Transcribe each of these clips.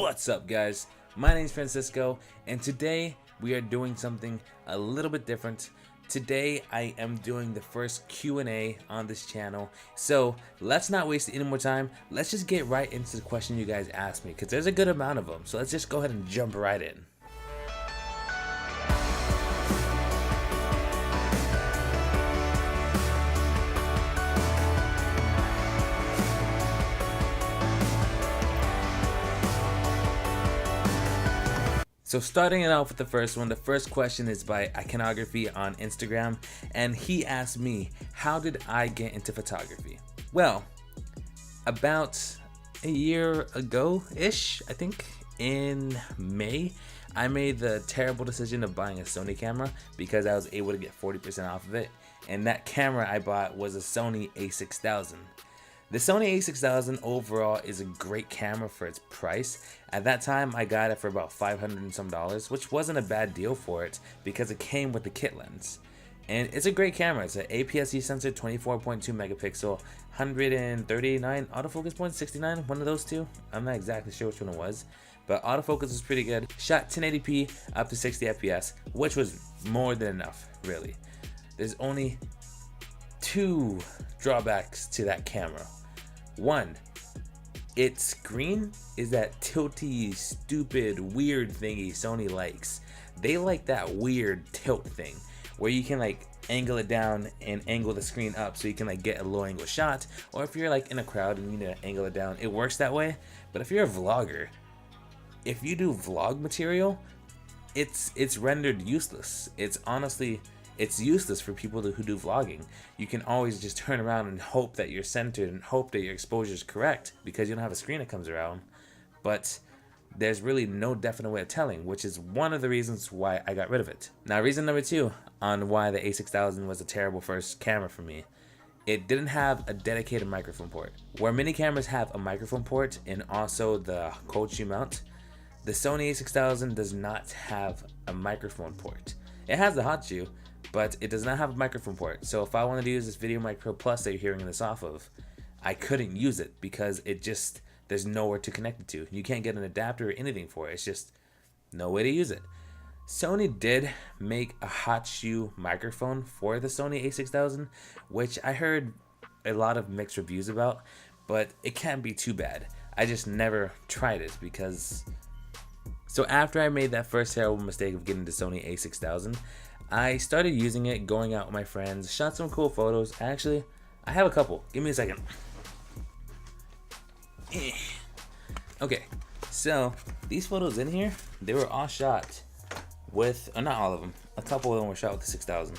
What's up, guys? My name's Francisco, and today we are doing something a little bit different. Today I am doing the first Q&A on this channel, so let's not waste any more time. Let's just get right into the question you guys asked me, because there's a good amount of them, so let's just go ahead and jump right in. So starting it off with the first one, the first question is by Iconography on Instagram, and he asked me, how did I get into photography? Well, about a year ago-ish, I think, in May, I made the terrible decision of buying a Sony camera because I was able to get 40% off of it, and that camera I bought was a Sony a6000. The Sony a6000 overall is a great camera for its price. At that time, I got it for about $500 and some, which wasn't a bad deal for it because it came with the kit lens. And it's a great camera. It's an APS-C sensor, 24.2 megapixel, 139 autofocus points, 69, one of those two. I'm not exactly sure which one it was, but autofocus is pretty good. Shot 1080p up to 60 FPS, which was more than enough, really. There's only two drawbacks to that camera. One, its screen is that tilty, stupid, weird thingy Sony likes. They like that weird tilt thing where you can like angle it down and angle the screen up so you can like get a low angle shot, or if you're like in a crowd and you need to angle it down, it works that way. But if you're a vlogger, if you do vlog material, it's rendered useless. It's useless for people who do vlogging. You can always just turn around and hope that you're centered and hope that your exposure is correct because you don't have a screen that comes around. But there's really no definite way of telling, which is one of the reasons why I got rid of it. Now, reason number two on why the a6000 was a terrible first camera for me. It didn't have a dedicated microphone port. Where many cameras have a microphone port and also the cold shoe mount, the Sony a6000 does not have a microphone port. It has the hot shoe, but it does not have a microphone port. So if I wanted to use this Video Mic Pro Plus that you're hearing this off of, I couldn't use it because there's nowhere to connect it to. You can't get an adapter or anything for it. It's just no way to use it. Sony did make a hot shoe microphone for the Sony a6000, which I heard a lot of mixed reviews about, but it can't be too bad. I just never tried it because... So after I made that first terrible mistake of getting the Sony a6000, I started using it, going out with my friends, shot some cool photos. Actually, I have a couple. Give me a second. Okay, so these photos in here, they were all shot with, not all of them, a couple of them were shot with the 6000.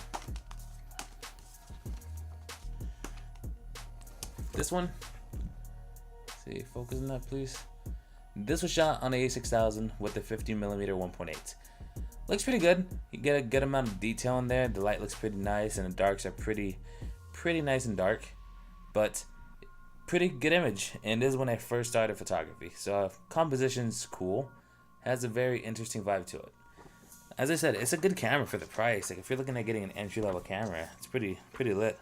This one, let's see, focus on that please. This was shot on the a6000 with the 50mm 1.8. Looks pretty good. You get a good amount of detail in there. The light looks pretty nice, and the darks are pretty nice and dark, but pretty good image. And this is when I first started photography. So composition's cool, has a very interesting vibe to it. As I said, it's a good camera for the price. Like if you're looking at getting an entry-level camera, it's pretty lit.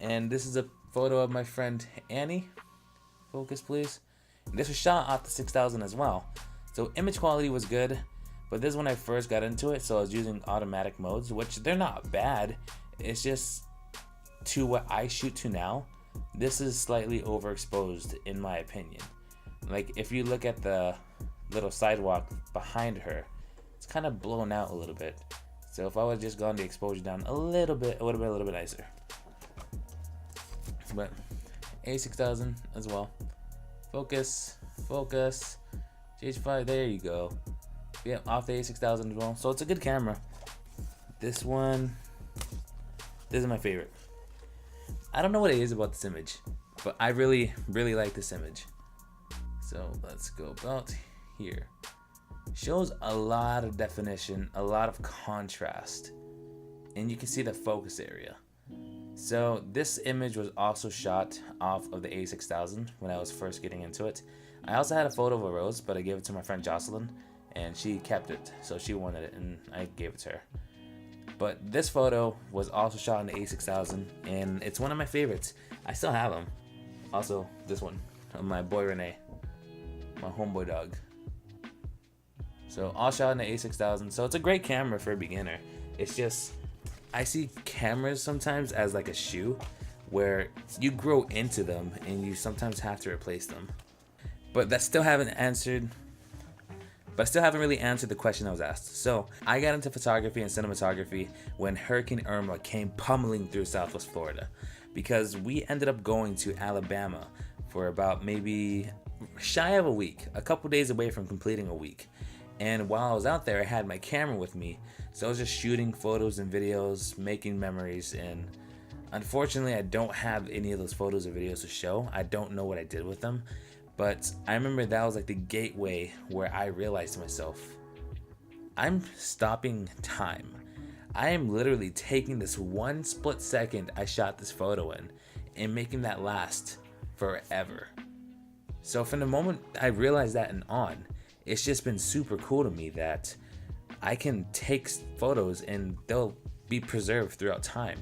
And this is a photo of my friend Annie. Focus, please. And this was shot off the 6000 as well. So image quality was good. But this is when I first got into it, so I was using automatic modes, which they're not bad. It's just to what I shoot to now, this is slightly overexposed in my opinion. Like if you look at the little sidewalk behind her, it's kind of blown out a little bit. So if I would just gone the exposure down a little bit, it would have been a little bit nicer. But a6000 as well. Focus, GH5, there you go. Yeah, off the a6000 as well. So it's a good camera. This is my favorite. I don't know what it is about this image, but I really like this image. So let's go about here. Shows a lot of definition, a lot of contrast, and you can see the focus area. So this image was also shot off of the a6000 when I was first getting into it. I also had a photo of a rose, but I gave it to my friend Jocelyn, and she kept it, so she wanted it, and I gave it to her. But this photo was also shot on the a6000, and it's one of my favorites. I still have them. Also, this one, of my boy Renee, my homeboy dog. So all shot in the A6000. So it's a great camera for a beginner. It's just, I see cameras sometimes as like a shoe where you grow into them and you sometimes have to replace them. But I still haven't really answered the question I was asked. So I got into photography and cinematography when Hurricane Irma came pummeling through Southwest Florida, because we ended up going to Alabama for about maybe shy of a week, a couple days away from completing a week. And while I was out there, I had my camera with me, so I was just shooting photos and videos, making memories. And unfortunately, I don't have any of those photos or videos to show. I don't know what I did with them, but I remember that was like the gateway where I realized to myself, I'm stopping time. I am literally taking this one split second I shot this photo in and making that last forever. So from the moment I realized that and on, it's just been super cool to me that I can take photos and they'll be preserved throughout time.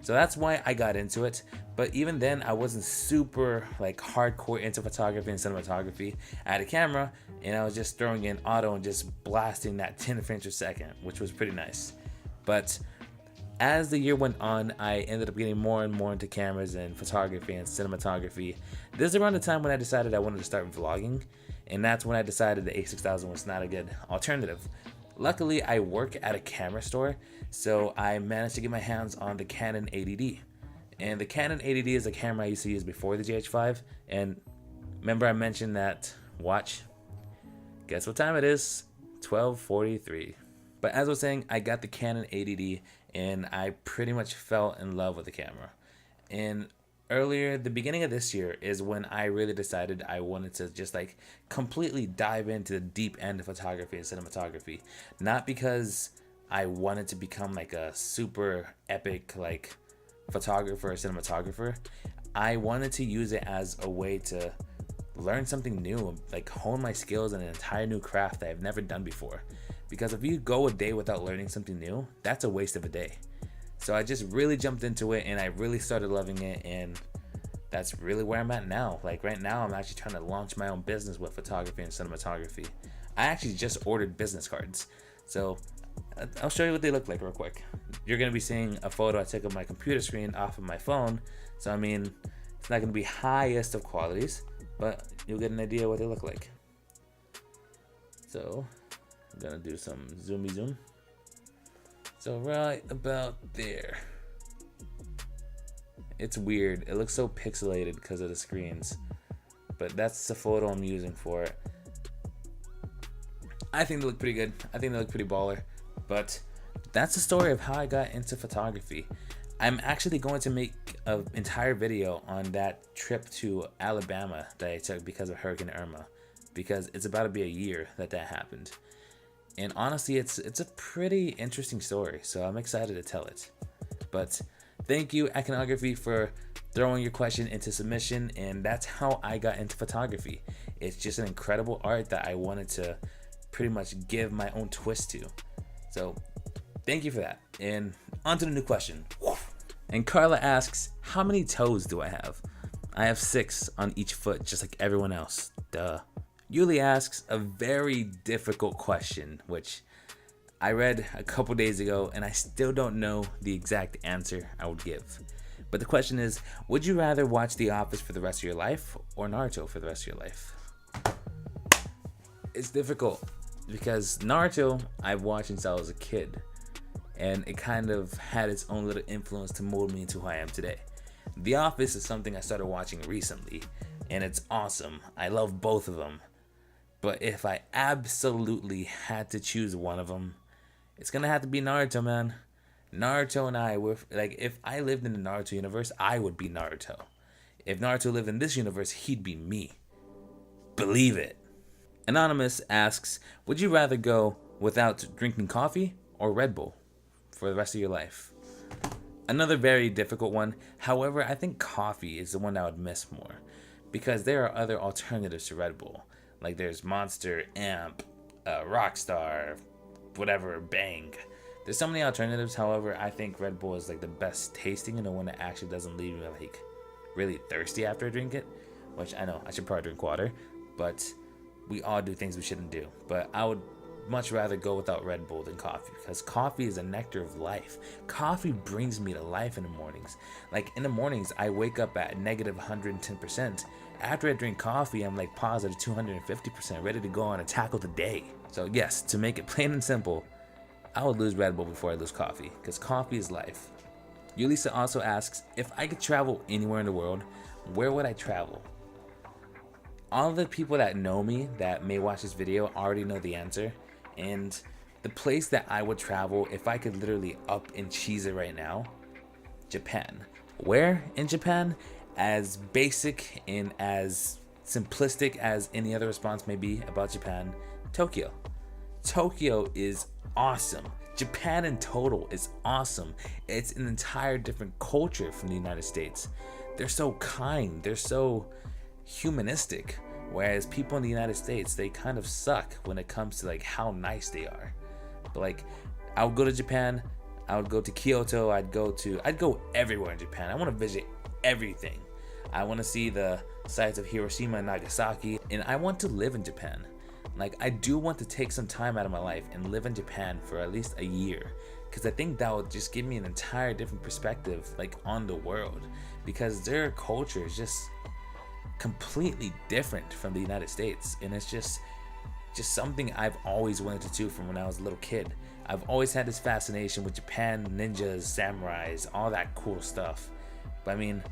So that's why I got into it. But even then, I wasn't super like hardcore into photography and cinematography. I had a camera and I was just throwing in auto and just blasting that 10 frames per second, which was pretty nice. But as the year went on, I ended up getting more and more into cameras and photography and cinematography. This is around the time when I decided I wanted to start vlogging, and that's when I decided the A6000 was not a good alternative. Luckily, I work at a camera store, so I managed to get my hands on the Canon 80D. And the Canon 80D is a camera I used to use before the GH5. And remember I mentioned that watch? Guess what time it is? 12:43. But as I was saying, I got the Canon 80D and I pretty much fell in love with the camera. And the beginning of this year is when I really decided I wanted to just like completely dive into the deep end of photography and cinematography. Not because I wanted to become like a super epic like photographer or cinematographer. I wanted to use it as a way to learn something new, like hone my skills in an entire new craft that I've never done before. Because if you go a day without learning something new, that's a waste of a day. So I just really jumped into it and I really started loving it, and that's really where I'm at now. Like right now, I'm actually trying to launch my own business with photography and cinematography. I actually just ordered business cards. So I'll show you what they look like real quick. You're gonna be seeing a photo I took of my computer screen off of my phone. So I mean, it's not gonna be highest of qualities, but you'll get an idea what they look like. So I'm gonna do some zoomy zoom. So right about there. It's weird. It looks so pixelated because of the screens. But that's the photo I'm using for it. I think they look pretty good. I think they look pretty baller. But that's the story of how I got into photography. I'm actually going to make an entire video on that trip to Alabama that I took because of Hurricane Irma. Because it's about to be a year that happened. And honestly, it's a pretty interesting story, so I'm excited to tell it. But thank you, Iconography, for throwing your question into submission, and that's how I got into photography. It's just an incredible art that I wanted to pretty much give my own twist to. So thank you for that. And on to the new question. And Carla asks, how many toes do I have? I have 6 on each foot, just like everyone else. Duh. Yuli asks a very difficult question, which I read a couple days ago and I still don't know the exact answer I would give. But the question is, would you rather watch The Office for the rest of your life or Naruto for the rest of your life? It's difficult because Naruto I've watched since I was a kid, and it kind of had its own little influence to mold me into who I am today. The Office is something I started watching recently, and it's awesome. I love both of them. But if I absolutely had to choose one of them, it's gonna have to be Naruto, man. Naruto and I were like, if I lived in the Naruto universe, I would be Naruto. If Naruto lived in this universe, he'd be me. Believe it. Anonymous asks, would you rather go without drinking coffee or Red Bull for the rest of your life? Another very difficult one. However, I think coffee is the one I would miss more, because there are other alternatives to Red Bull. Like there's Monster, Amp, Rockstar, whatever, Bang. There's so many alternatives. However, I think Red Bull is like the best tasting and the one that actually doesn't leave me like really thirsty after I drink it. Which I know I should probably drink water, but we all do things we shouldn't do. But I would much rather go without Red Bull than coffee, because coffee is a nectar of life. Coffee brings me to life in the mornings. Like in the mornings, I wake up at negative 110%. After I drink coffee, I'm like positive 250%, ready to go on and tackle the day. So yes, to make it plain and simple, I would lose Red Bull before I lose coffee, because coffee is life. Yulisa also asks, if I could travel anywhere in the world, where would I travel? All of the people that know me that may watch this video already know the answer, and the place that I would travel if I could literally up and cheese it right now, Japan. Where in Japan? As basic and as simplistic as any other response may be about Japan, Tokyo. Tokyo is awesome. Japan in total is awesome. It's an entire different culture from the United States. They're so kind, they're so humanistic, whereas people in the United States, they kind of suck when it comes to like how nice they are. But like, I would go to Japan, I would go to Kyoto, I'd go everywhere in Japan. I want to visit everything. I want to see the sites of Hiroshima and Nagasaki, and I want to live in Japan. Like, I do want to take some time out of my life and live in Japan for at least a year, because I think that would just give me an entire different perspective like on the world, because their culture is just completely different from the United States, and it's just something I've always wanted to do from when I was a little kid. I've always had this fascination with Japan, ninjas, samurais, all that cool stuff. But I mean,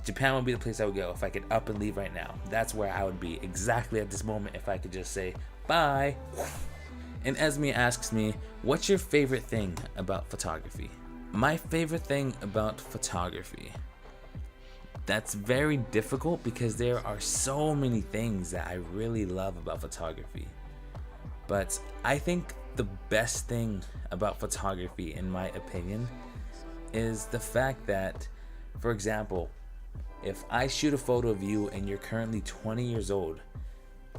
Japan would be the place I would go if I could up and leave right now. That's where I would be exactly at this moment if I could just say bye. And Esme asks me, what's your favorite thing about photography? My favorite thing about photography, that's very difficult because there are so many things that I really love about photography. But I think the best thing about photography, in my opinion, is the fact that, for example, if I shoot a photo of you and you're currently 20 years old,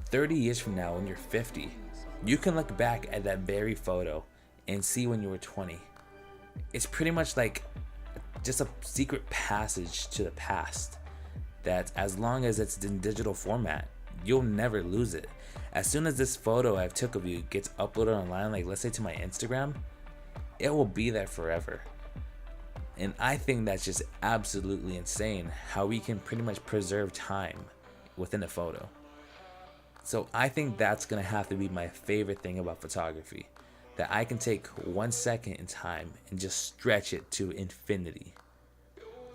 30 years from now when you're 50, you can look back at that very photo and see when you were 20. It's pretty much like just a secret passage to the past that, as long as it's in digital format, you'll never lose it. As soon as this photo I took of you gets uploaded online, like let's say to my Instagram, it will be there forever. And I think that's just absolutely insane how we can pretty much preserve time within a photo. So I think that's gonna have to be my favorite thing about photography, that I can take 1 second in time and just stretch it to infinity.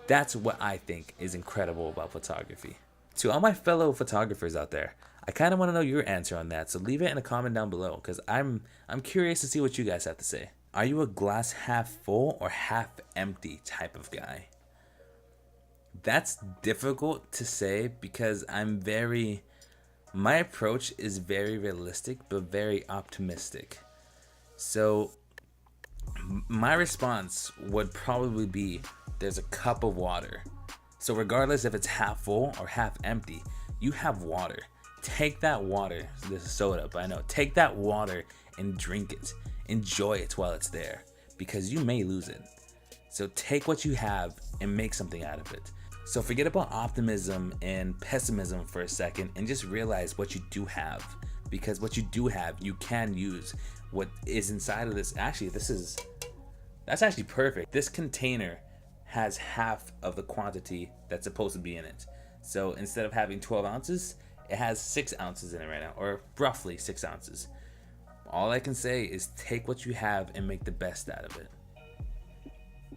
That's what I think is incredible about photography. To all my fellow photographers out there, I kind of want to know your answer on that, so leave it in a comment down below, because I'm curious to see what you guys have to say. Are you a glass half full or half empty type of guy? That's difficult to say because my approach is very realistic but very optimistic. So my response would probably be, there's a cup of water. So regardless if it's half full or half empty, you have water. Take that water, this is soda, but I know, take that water and drink it. Enjoy it while it's there, because you may lose it. So take what you have and make something out of it. So forget about optimism and pessimism for a second and just realize what you do have, because what you do have, you can use. What is inside of this, actually, that's actually perfect. This container has half of the quantity that's supposed to be in it. So instead of having 12 ounces, it has 6 ounces in it right now, or roughly 6 ounces. All I can say is take what you have and make the best out of it.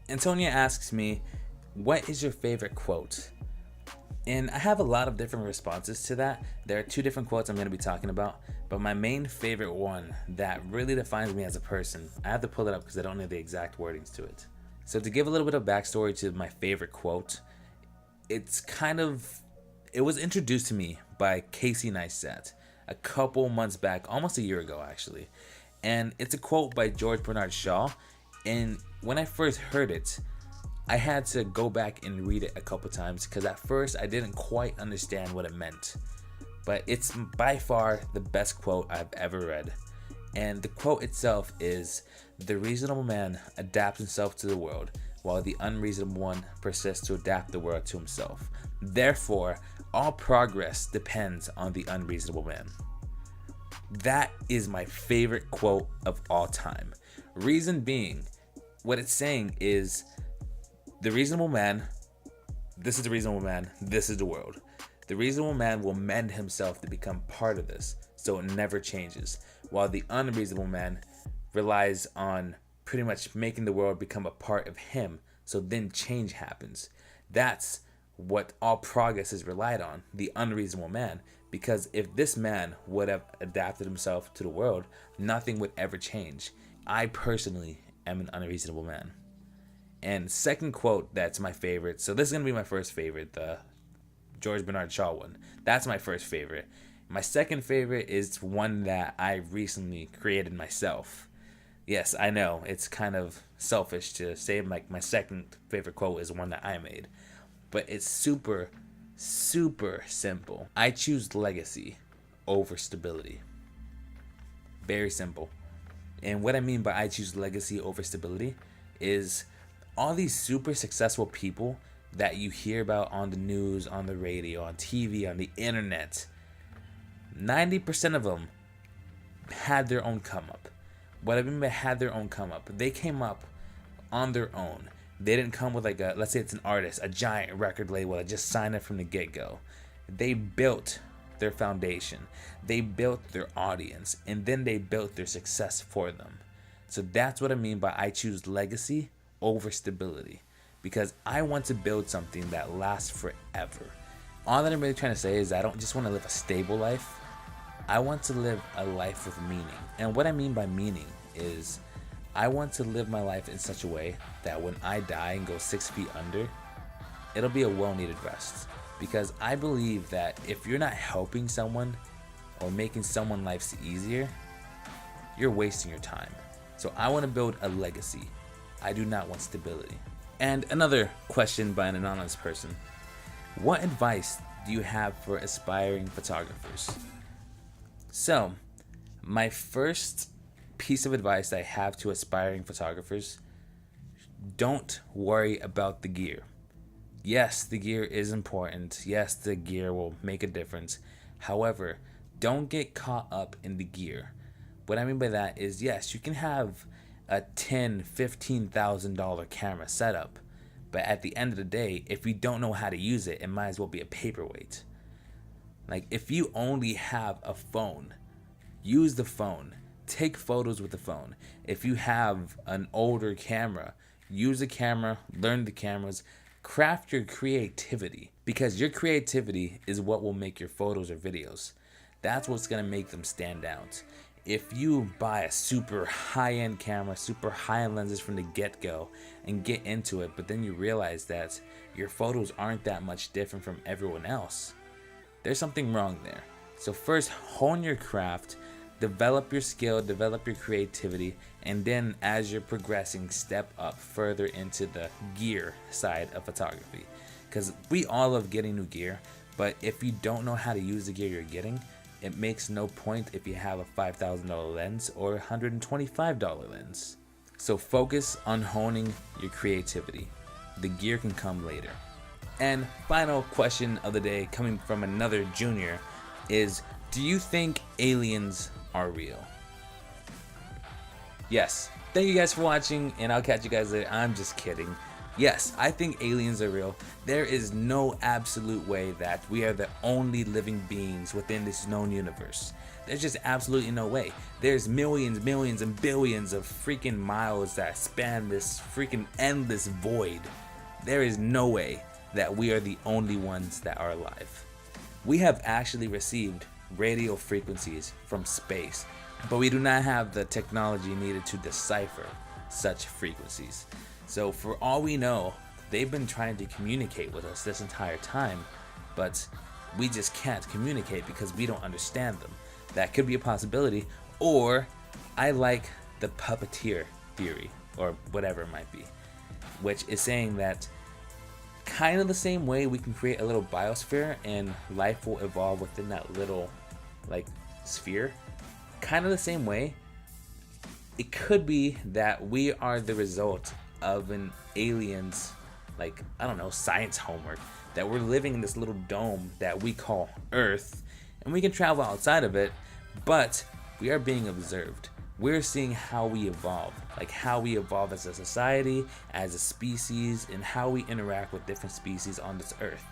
Antonia asks me, what is your favorite quote? And I have a lot of different responses to that. There are 2 different quotes I'm going to be talking about, but my main favorite one that really defines me as a person, I have to pull it up because I don't know the exact wordings to it. So to give a little bit of backstory to my favorite quote, it was introduced to me by Casey Neistat a couple months back, almost a year ago actually. And it's a quote by George Bernard Shaw. And when I first heard it, I had to go back and read it a couple times because at first I didn't quite understand what it meant. But it's by far the best quote I've ever read. And the quote itself is, "The reasonable man adapts himself to the world, while the unreasonable one persists to adapt the world to himself. Therefore, all progress depends on the unreasonable man." That is my favorite quote of all time. Reason being, what it's saying is the reasonable man, this is the reasonable man, this is the world. The reasonable man will mend himself to become part of this, so it never changes, while the unreasonable man relies on pretty much making the world become a part of him, so then change happens. That's what all progress is relied on, the unreasonable man, because if this man would have adapted himself to the world, nothing would ever change. I personally am an unreasonable man. And second quote that's my favorite, so this is going to be my first favorite, the George Bernard Shaw one. That's my first favorite. My second favorite is one that I recently created myself. Yes, I know, it's kind of selfish to say like my second favorite quote is one that I made. But it's super, super simple. I choose legacy over stability. Very simple. And what I mean by I choose legacy over stability is all these super successful people that you hear about on the news, on the radio, on TV, on the internet, 90% of them had their own come up. What I mean by had their own come up, they came up on their own. They didn't come with like a, let's say it's an artist, a giant record label that just signed it from the get-go. They built their foundation. They built their audience, and then they built their success for them. So that's what I mean by I choose legacy over stability, because I want to build something that lasts forever. All that I'm really trying to say is I don't just want to live a stable life. I want to live a life with meaning. And what I mean by meaning is I want to live my life in such a way that when I die and go 6 feet under, it'll be a well-needed rest. Because I believe that if you're not helping someone or making someone's life easier, you're wasting your time. So I want to build a legacy. I do not want stability. And another question by an anonymous person. What advice do you have for aspiring photographers? So, my first piece of advice I have to aspiring photographers: don't worry about the gear. Yes, the gear is important. Yes, the gear will make a difference. However, don't get caught up in the gear. What I mean by that is, yes, you can have a $10,000, $15,000 camera setup, but at the end of the day, if you don't know how to use it, it might as well be a paperweight. Like, if you only have a phone, use the phone. Take photos with the phone. If you have an older camera, use the camera, learn the cameras, craft your creativity, because your creativity is what will make your photos or videos. That's what's going to make them stand out. If you buy a super high-end camera, super high-end lenses from the get-go and get into it, but then you realize that your photos aren't that much different from everyone else, there's something wrong there. So first, hone your craft, develop your skill, develop your creativity, and then as you're progressing, step up further into the gear side of photography. Because we all love getting new gear, but if you don't know how to use the gear you're getting, it makes no point if you have a $5,000 lens or a $125 lens. So focus on honing your creativity. The gear can come later. And final question of the day, coming from another junior, is: do you think aliens are real? Yes. Thank you guys for watching, and I'll catch you guys later. I'm just kidding. Yes, I think aliens are real. There is no absolute way that we are the only living beings within this known universe. There's just absolutely no way. There's millions, millions, and billions of freaking miles that span this freaking endless void. There is no way that we are the only ones that are alive. We have actually received radio frequencies from space, but we do not have the technology needed to decipher such frequencies. So for all we know, they've been trying to communicate with us this entire time, but we just can't communicate because we don't understand them. That could be a possibility. Or I like the puppeteer theory, or whatever it might be, which is saying that kind of the same way we can create a little biosphere and life will evolve within that little like sphere, kind of the same way it could be that we are the result of an alien's, like, I don't know, science homework, that we're living in this little dome that we call Earth, and we can travel outside of it, but we are being observed. We're seeing how we evolve, like how we evolve as a society, as a species, and how we interact with different species on this earth.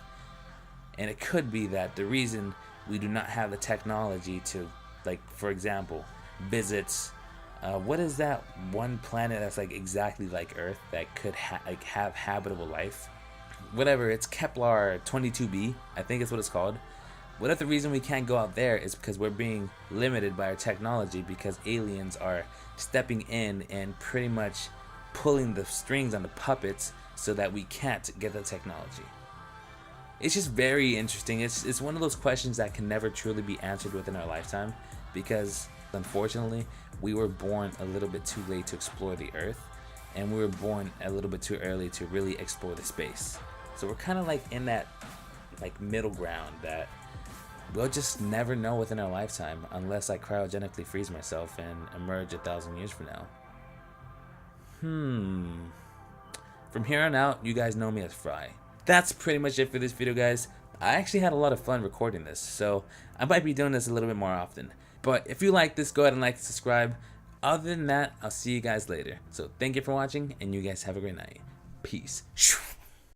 And it could be that the reason we do not have the technology to, like, for example, visit, what is that one planet that's like exactly like Earth that could have habitable life? Whatever, it's Kepler 22b, I think is what it's called. What if the reason we can't go out there is because we're being limited by our technology, because aliens are stepping in and pretty much pulling the strings on the puppets so that we can't get the technology? It's just very interesting. It's one of those questions that can never truly be answered within our lifetime, because unfortunately we were born a little bit too late to explore the earth, and we were born a little bit too early to really explore the space. So we're kind of like in that like middle ground that we'll just never know within our lifetime, unless I cryogenically freeze myself and emerge 1,000 years from now. From here on out, you guys know me as Fry. That's pretty much it for this video, guys. I actually had a lot of fun recording this, so I might be doing this a little bit more often. But if you like this, go ahead and like and subscribe. Other than that, I'll see you guys later. So thank you for watching, and you guys have a great night. Peace.